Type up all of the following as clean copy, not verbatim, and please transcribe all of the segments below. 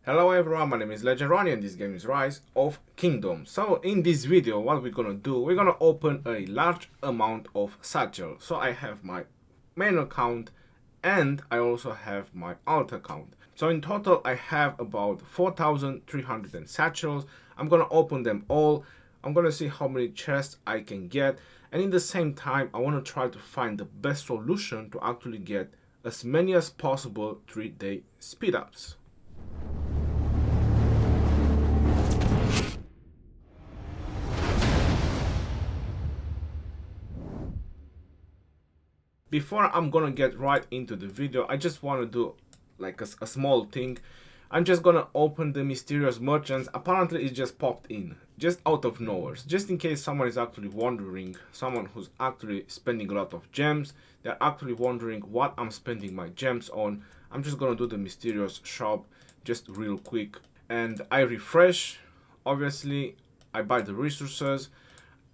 Hello everyone, my name is Legend Ronnie and this game is Rise of Kingdom. So in this video, what we're gonna do, we're gonna open a large amount of satchel. So I have my main account and I also have my alt account. So in total, I have about 4,300 satchels. I'm gonna open them all. I'm gonna see how many chests I can get. And in the same time, I wanna try to find the best solution to actually get as many as possible 3-day speed ups. Before I'm gonna get right into the video, I just want to do like a small thing. I'm just gonna open the mysterious merchants. Apparently it just popped in, just out of nowhere. Just in case someone is actually wondering, someone who's actually spending a lot of gems, they're actually wondering what I'm spending my gems on. I'm just gonna do the mysterious shop just real quick. And I refresh, obviously, I buy the resources.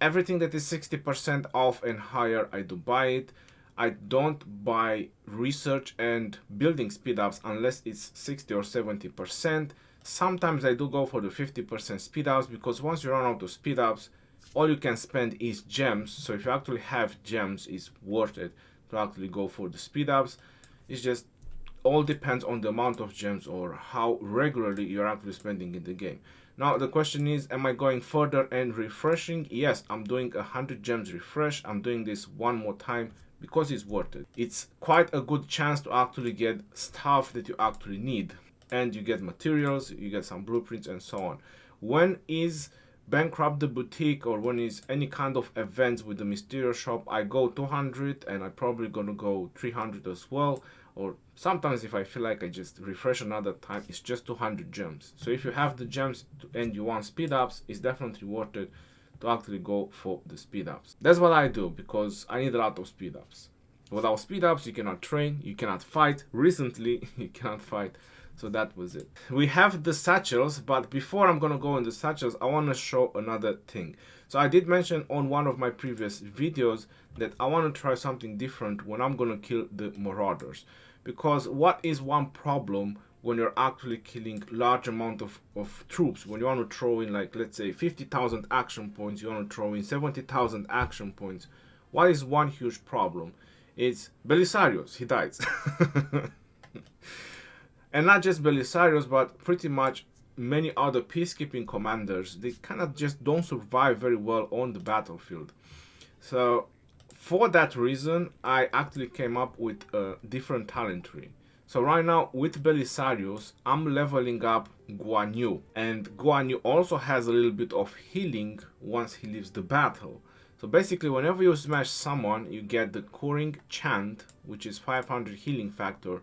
Everything that is 60% off and higher, I do buy it. I don't buy research and building speed ups unless it's 60 or 70%. Sometimes I do go for the 50% speed ups because once you run out of speed ups, all you can spend is gems. So if you actually have gems, it's worth it to actually go for the speed ups. It's just all depends on the amount of gems or how regularly you're actually spending in the game. Now the question is, am I going further and refreshing? Yes, I'm doing 100 gems refresh. I'm doing this one more time because it's worth it. It's quite a good chance to actually get stuff that you actually need, and you get materials, you get some blueprints and so on. When is Bankrupt the Boutique or when is any kind of events with the mysterious shop, I go 200 and I'm probably gonna go 300 as well, or sometimes if I feel like I just refresh another time, it's just 200 gems. So if you have the gems and you want speed ups, it's definitely worth it to actually go for the speed ups. That's what I do because I need a lot of speed ups. Without speed ups, you cannot train, you cannot fight. Recently, you cannot fight. So that was it. We have the satchels, but before I'm gonna go in the satchels, I want to show another thing. So I did mention on one of my previous videos that I want to try something different when I'm gonna kill the marauders. Because what is one problem when you're actually killing large amount of troops? When you want to throw in, like, let's say 50,000 action points, you want to throw in 70,000 action points. What is one huge problem? It's Belisarius, he dies. And not just Belisarius, but pretty much many other peacekeeping commanders, they kind of just don't survive very well on the battlefield. So for that reason, I actually came up with a different talent tree. So right now with Belisarius, I'm leveling up Guan Yu. And Guan Yu also has a little bit of healing once he leaves the battle. So basically whenever you smash someone, you get the curing Chant, which is 500 healing factor.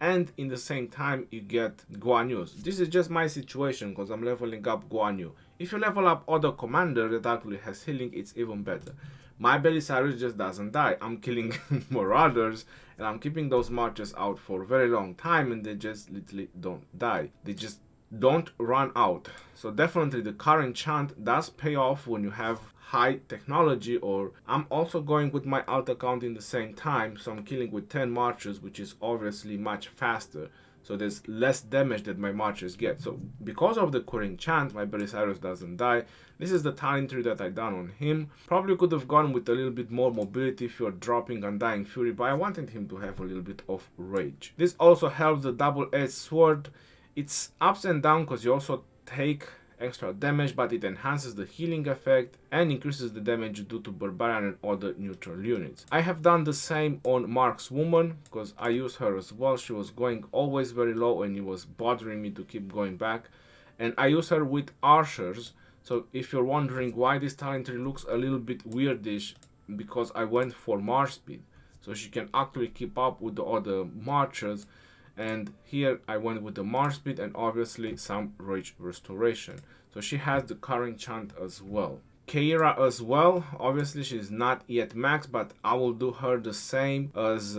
And in the same time, you get Guan Yu's. This is just my situation because I'm leveling up Guan Yu. If you level up other commander that actually has healing, it's even better. My Belisarius just doesn't die. I'm killing marauders and I'm keeping those marches out for a very long time and they just literally don't die. They just don't run out. So definitely the current Chant does pay off when you have high technology, or I'm also going with my alt account in the same time, so I'm killing with 10 marches, which is obviously much faster. So there's less damage that my marches get. So because of the curing Chant, my Belisarius doesn't die. This is the talent tree that I done on him. Probably could have gone with a little bit more mobility if you're dropping Undying Fury, but I wanted him to have a little bit of rage. This also helps the double-edged sword. It's ups and downs because you also take extra damage, but it enhances the healing effect and increases the damage due to Barbarian and other neutral units. I have done the same on Markswoman because I used her as well. She was going always very low and it was bothering me to keep going back. And I use her with archers. So if you're wondering why this talent tree looks a little bit weirdish, because I went for march speed. So she can actually keep up with the other marchers. And here I went with the march speed and obviously some rage restoration. So she has the current Chant as well. Keira as well, obviously she's not yet max, but I will do her the same as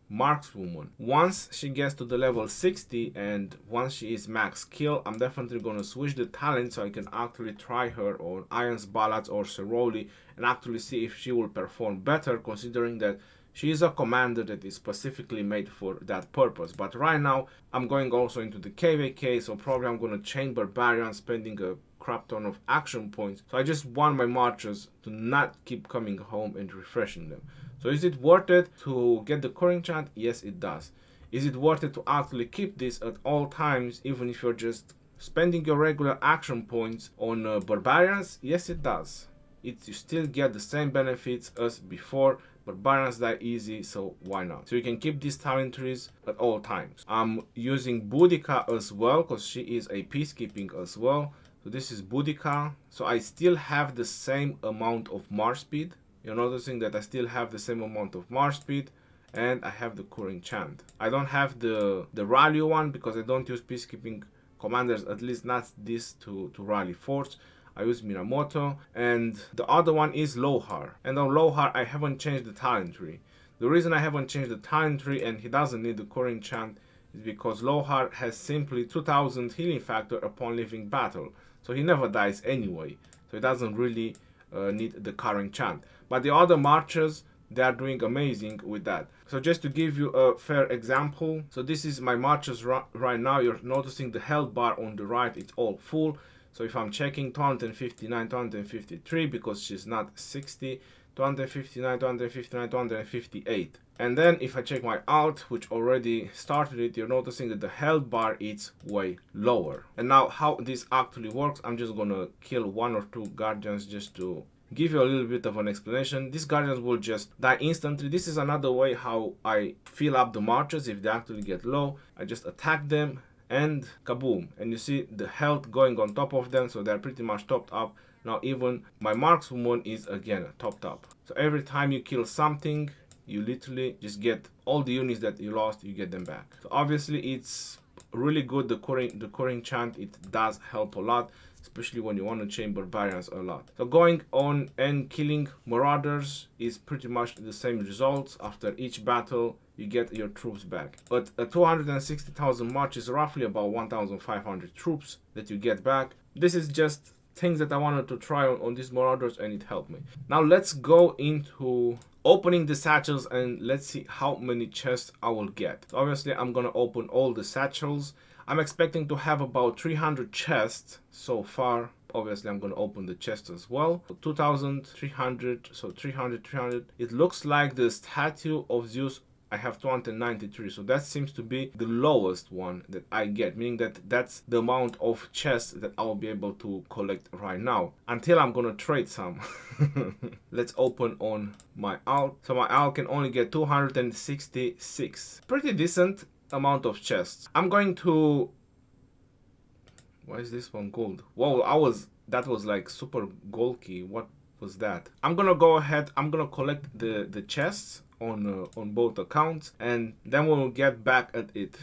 Markswoman. Once she gets to the level 60 and once she is max kill, I'm definitely going to switch the talent so I can actually try her on Iron's Ballads or Ceroli and actually see if she will perform better, considering that She is a commander that is specifically made for that purpose. But right now I'm going also into the KVK, so probably I'm going to chain Barbarian, spending a crap ton of action points. So I just want my marchers to not keep coming home and refreshing them. So is it worth it to get the Coring Chant? Yes, it does. Is it worth it to actually keep this at all times, even if you're just spending your regular action points on Barbarians? Yes, it does. You still get the same benefits as before. Barbarians die easy, so why not? So you can keep these talent trees at all times. I'm using Boudica as well, because she is a peacekeeping as well. So this is Boudica. So I still have the same amount of march speed. You're noticing that I still have the same amount of march speed, and I have the Coring Chant. I don't have the rally one because I don't use peacekeeping commanders, at least not this to rally force. I use Minamoto, and the other one is Lohar. And on Lohar I haven't changed the talent tree. The reason I haven't changed the talent tree and he doesn't need the Coring Chant is because Lohar has simply 2000 healing factor upon leaving battle. So he never dies anyway. So he doesn't really need the Coring Chant. But the other marchers, they are doing amazing with that. So just to give you a fair example, so this is my marchers right now. You're noticing the health bar on the right, it's all full. So if I'm checking 259, 253, because she's not 60, 259, 259, 258. And then if I check my alt, which already started it, you're noticing that the health bar is way lower. And now how this actually works, I'm just gonna kill 1 or 2 guardians just to give you a little bit of an explanation. These guardians will just die instantly. This is another way how I fill up the marches. If they actually get low, I just attack them and kaboom, and you see the health going on top of them, so they're pretty much topped up. Now even my markswoman is again topped up. So every time you kill something, you literally just get all the units that you lost, you get them back. So obviously it's really good. The Coring Chant, it does help a lot, especially when you want to chain Barbarians a lot. So going on and killing Marauders is pretty much the same results. After each battle you get your troops back. But a 260,000 march is roughly about 1,500 troops that you get back. This is just things that I wanted to try on these Marauders, and it helped me. Now let's go into opening the satchels and let's see how many chests I will get. So obviously I'm gonna open all the satchels. I'm expecting to have about 300 chests so far. Obviously I'm going to open the chest as well. 2,300, so 300. It looks like the statue of Zeus, I have 293, so that seems to be the lowest one that I get, meaning that that's the amount of chests that I will be able to collect right now, until I'm gonna trade some. Let's open on my alt. So my alt can only get 266. Pretty decent amount of chests. I'm going to... Why is this one gold? Whoa, that was like super bulky. What was that? I'm gonna go ahead, I'm gonna collect the chests on both accounts, and then we'll get back at it.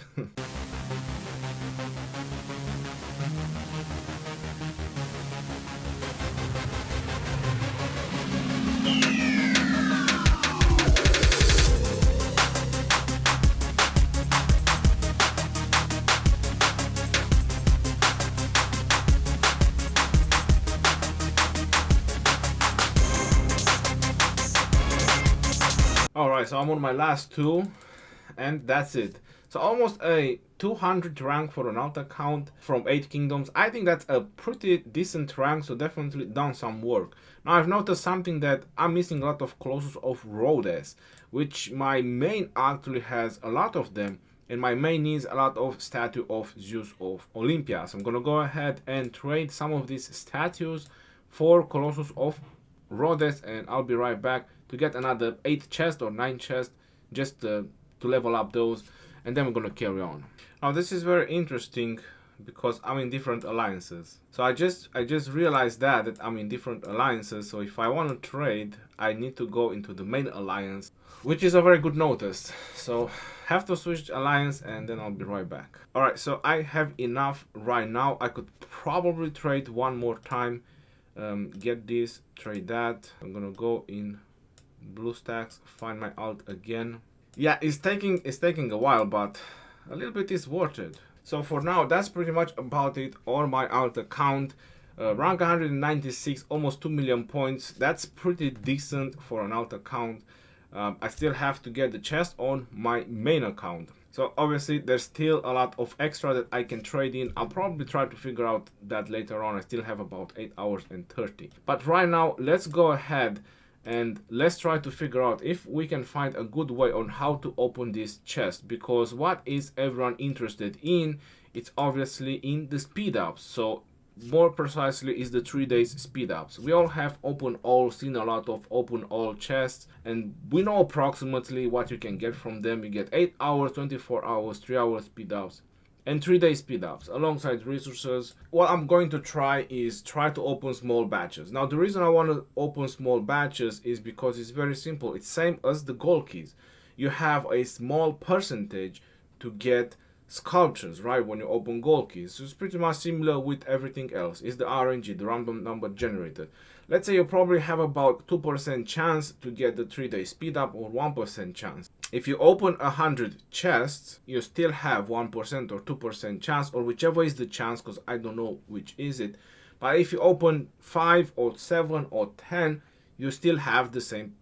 Alright, so I'm on my last 2, and that's it. So almost a 200 rank for an alt account from 8 kingdoms. I think that's a pretty decent rank, so definitely done some work. Now I've noticed something, that I'm missing a lot of Colossus of Rhodes, which my main actually has a lot of them, and my main needs a lot of statue of Zeus of Olympia. So I'm gonna go ahead and trade some of these statues for Colossus of Rhodes, and I'll be right back to get another 8 chests or 9 chests, just to level up those, and then we're gonna carry on. Now this is very interesting because I'm in different alliances. So I just realized that I'm in different alliances. So if I want to trade, I need to go into the main alliance, which is a very good notice. So have to switch alliance, and then I'll be right back. Alright, so I have enough right now. I could probably trade one more time. Get this, trade that. I'm gonna go in BlueStacks, find my alt again. Yeah, it's taking a while, but a little bit is worth it. So for now, that's pretty much about it on my alt account. Rank 196, almost 2 million points. That's pretty decent for an alt account. I still have to get the chest on my main account. So obviously there's still a lot of extra that I can trade in. I'll probably try to figure out that later on. I still have about 8 hours and 30. But right now, let's go ahead and let's try to figure out if we can find a good way on how to open this chest. Because what is everyone interested in? It's obviously in the speed ups. So more precisely is the 3 days speed ups. We all have open all, seen a lot of open all chests, and we know approximately what you can get from them. You get 8 hours, 24 hours, 3 hours speed ups, and 3 day speed ups alongside resources. What I'm going to try is try to open small batches. Now the reason I want to open small batches is because it's very simple. It's same as the gold keys. You have a small percentage to get sculptures, right, when you open gold keys. So it's pretty much similar with everything else. It's the RNG, the random number generated. Let's say you probably have about 2% chance to get the 3 day speed up, or 1% chance. If you open 100 chests, you still have 1% or 2% chance, or whichever is the chance, because I don't know which is it. But if you open 5 or 7 or 10, you still have the same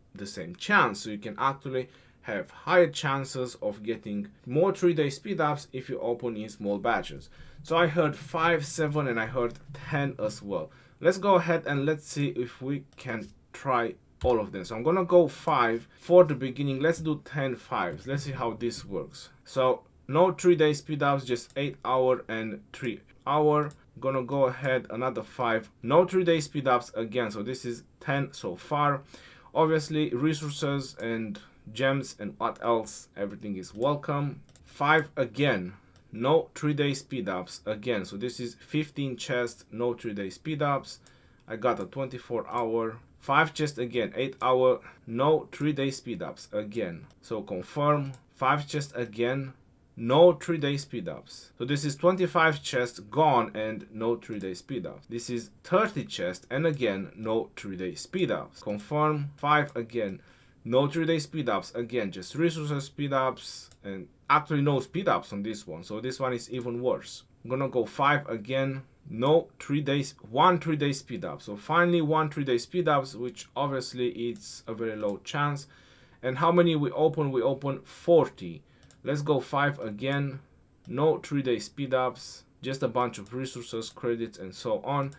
chance. So you can actually have higher chances of getting more 3 day speed ups if you open in small batches. So I heard 5, 7, and I heard 10 as well. Let's go ahead and let's see if we can try all of them. So I'm gonna go 5 for the beginning. Let's do 10 5s. Let's see how this works. So no 3 day speed ups, just 8 hour and 3 hour. Gonna go ahead another 5. No 3 day speed ups again. So this is 10 so far. Obviously resources and gems and what else, everything is welcome. 5 again, no 3 day speed ups again. So this is 15 chests, no 3 day speed ups. I got a 24 hour. 5 chests again, 8 hour, no 3 day speed ups again. So confirm. 5 chests again, no 3 day speed ups. So this is 25 chests gone and no 3 day speed ups. This is 30 chests and again no 3 day speed ups. Confirm. 5 again, no 3 day speed ups again, just resources speed ups, and actually no speed ups on this one. So this one is even worse. I'm gonna go 5 again, no 3 days, 1 3 day speed up. So finally 1 3 day speed ups, which obviously it's a very low chance. And how many we open? We open 40. Let's go 5 again, no 3 day speed ups, just a bunch of resources, credits, and so on.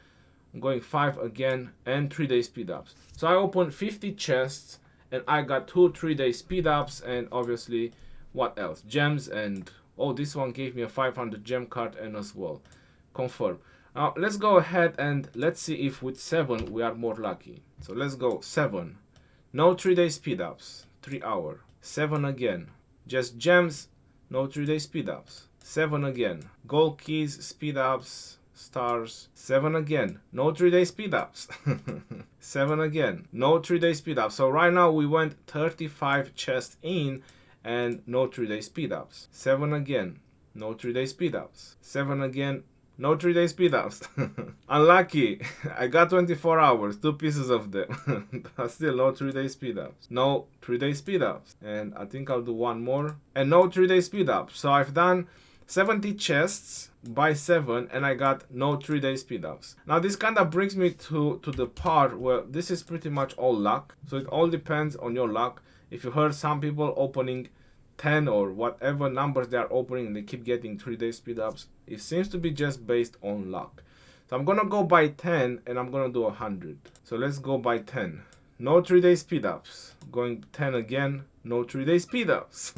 I'm going 5 again and 3 day speed ups. So I opened 50 chests and I got 2 3 day speed ups, and obviously what else, gems, and oh, this one gave me a 500 gem card and as well. Confirm. Now let's go ahead and let's see if with 7 we are more lucky. So let's go 7, no 3 day speed ups, 3 hour. 7 again, just gems, no 3 day speed ups. 7 again, gold keys, speed ups, stars. 7 again, no 3 day speed ups. 7 again, no 3 day speed ups. So right now we went 35 chests in and no 3 day speed ups. 7 again, no 3 day speed ups. 7 again, no 3 day speed ups. Unlucky. I got 24 hours, 2 pieces of them. But still no 3 day speed ups. No 3 day speed ups. And I think I'll do one more. And no 3 day speed ups. So I've done 70 chests by 7 and I got no 3 day speed ups. Now this kind of brings me to the part where this is pretty much all luck. So it all depends on your luck. If you heard some people opening 10 or whatever numbers they are opening and they keep getting 3 day speed ups, it seems to be just based on luck. So I'm gonna go by 10 and I'm gonna do 100. So let's go by 10. No 3 day speed ups. Going 10 again, no 3 day speed ups.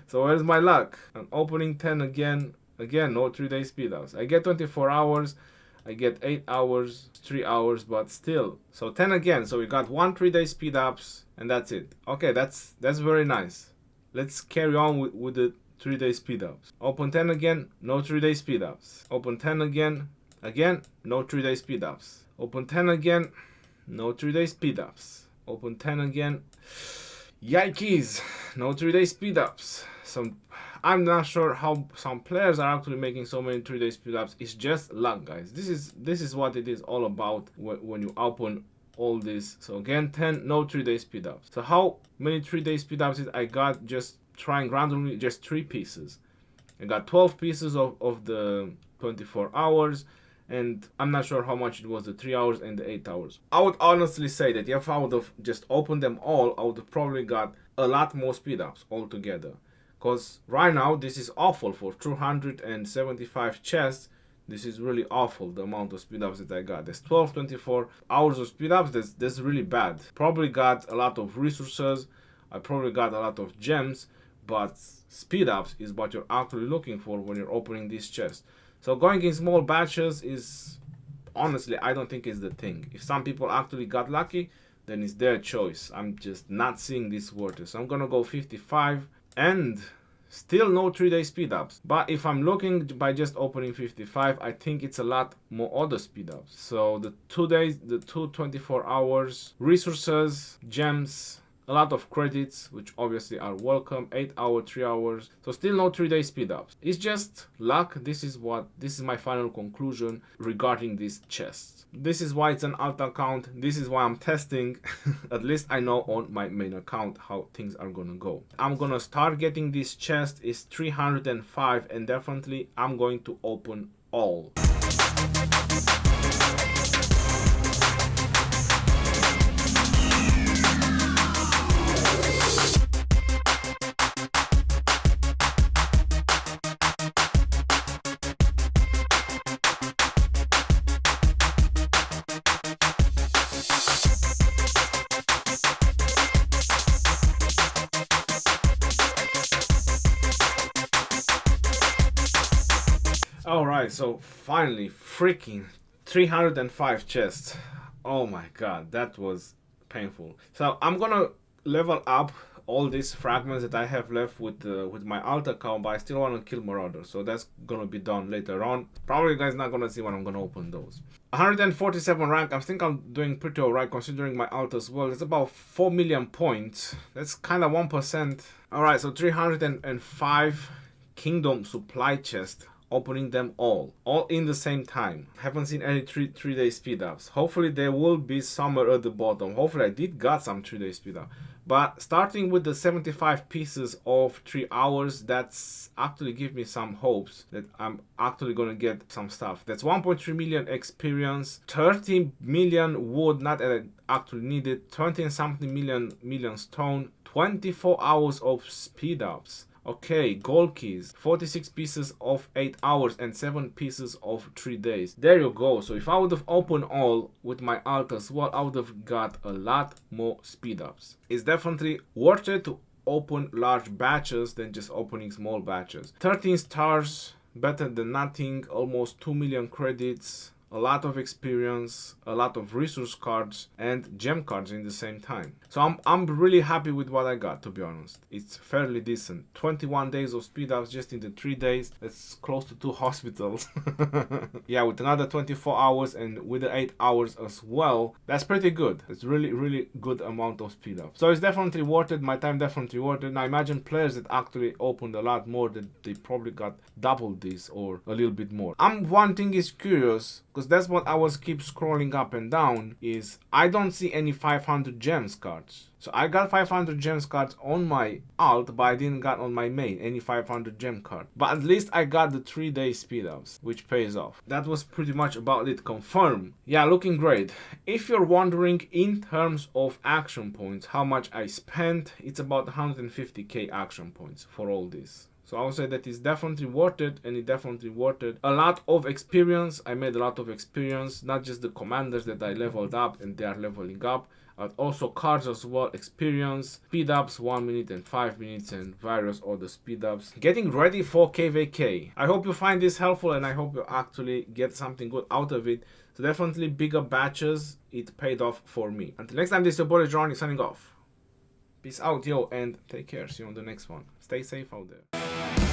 So where's my luck? I'm opening 10 again, no 3 day speed ups. I get 24 hours, I get 8 hours, 3 hours, but still. So 10 again, so we got 1 3 day speed ups and that's it. Okay, that's very nice. Let's carry on with the 3 day speed ups. Open 10 again, no 3 day speed ups. Open 10 again, no 3 day speed ups. Open 10 again, no 3 day speed ups. Open 10 again. Yikes, no 3 day speed ups. I'm not sure how some players are actually making so many 3 day speed ups. It's just luck, guys. This is what it is all about when you open all this. So again, 10, no 3 day speed ups. So how many 3 day speed ups did I got just trying randomly? Just 3 pieces. I got 12 pieces of the 24 hours, and I'm not sure how much it was, the 3 hours and the 8 hours. I would honestly say that if I would have just opened them all, I would have probably got a lot more speed ups altogether. Because right now this is awful for 275 chests. This is really awful, the amount of speed ups that I got. There's 24 hours of speed ups. That's really bad. Probably got a lot of resources. I probably got a lot of gems, but speed ups is what you're actually looking for when you're opening this chest. So going in small batches is, honestly, I don't think it's the thing. If some people actually got lucky, then it's their choice. I'm just not seeing this worth it. So I'm gonna go 55 and still no 3-day speed ups. But if I'm looking by just opening 55, I think it's a lot more other speed ups. So the 2 days, the 24 hours, resources, gems, a lot of credits, which obviously are welcome, 8 hours, 3 hours. So still no 3-day speed ups. It's just luck. This is my final conclusion regarding this chest. This is why it's an alt account. This is why I'm testing. At least I know on my main account how things are gonna go. I'm gonna start getting this chest. Is 305 and definitely I'm going to open all. Alright, so finally, freaking 305 chests. Oh my god, that was painful. So I'm gonna level up all these fragments that I have left with my alt account, but I still want to kill Marauders, so that's gonna be done later on. Probably you guys not gonna see when I'm gonna open those. 147 rank, I think I'm doing pretty alright considering my alt as well. It's about 4 million points. That's kind of 1%. Alright, so 305 Kingdom supply chest. Opening them all in the same time. Haven't seen any 3-day speed ups. Hopefully there will be somewhere at the bottom. Hopefully I did got some 3-day speed up. But starting with the 75 pieces of 3 hours, that's actually give me some hopes that I'm actually gonna get some stuff. That's 1.3 million experience, 30 million wood not actually needed, 20 and something million stone, 24 hours of speed ups. Okay, gold keys, 46 pieces of 8 hours and 7 pieces of 3 days. There you go. So if I would have opened all with my alt as well, I would have got a lot more speed ups. It's definitely worth it to open large batches than just opening small batches. 13 stars, better than nothing, almost 2 million credits. A lot of experience, a lot of resource cards and gem cards in the same time. So I'm really happy with what I got, to be honest. It's fairly decent. 21 days of speed ups just in the 3 days. That's close to 2 hospitals. Yeah, with another 24 hours and with the 8 hours as well, that's pretty good. It's really good amount of speed up. So it's definitely worth it. My time definitely worth it. Now imagine players that actually opened a lot more, that they probably got double this or a little bit more. One thing is curious, because that's what I was keep scrolling up and down, is I don't see any 500 gems cards. So I got 500 gems cards on my alt, but I didn't got on my main any 500 gem card. But at least I got the 3-day speed ups, which pays off. That was pretty much about it. Confirmed. Yeah, looking great. If you're wondering in terms of action points how much I spent, it's about 150k action points for all this. So I would say that it's definitely worth it, and it definitely worth it. A lot of experience. I made a lot of experience, not just the commanders that I leveled up and they are leveling up, but also cards as well, experience, speed ups, 1 minute and 5 minutes, and various other speed ups. Getting ready for KVK. I hope you find this helpful, and I hope you actually get something good out of it. So definitely bigger batches, it paid off for me. Until next time, this is your boy John, signing off. Peace out, yo, and take care. See you on the next one. Stay safe out there.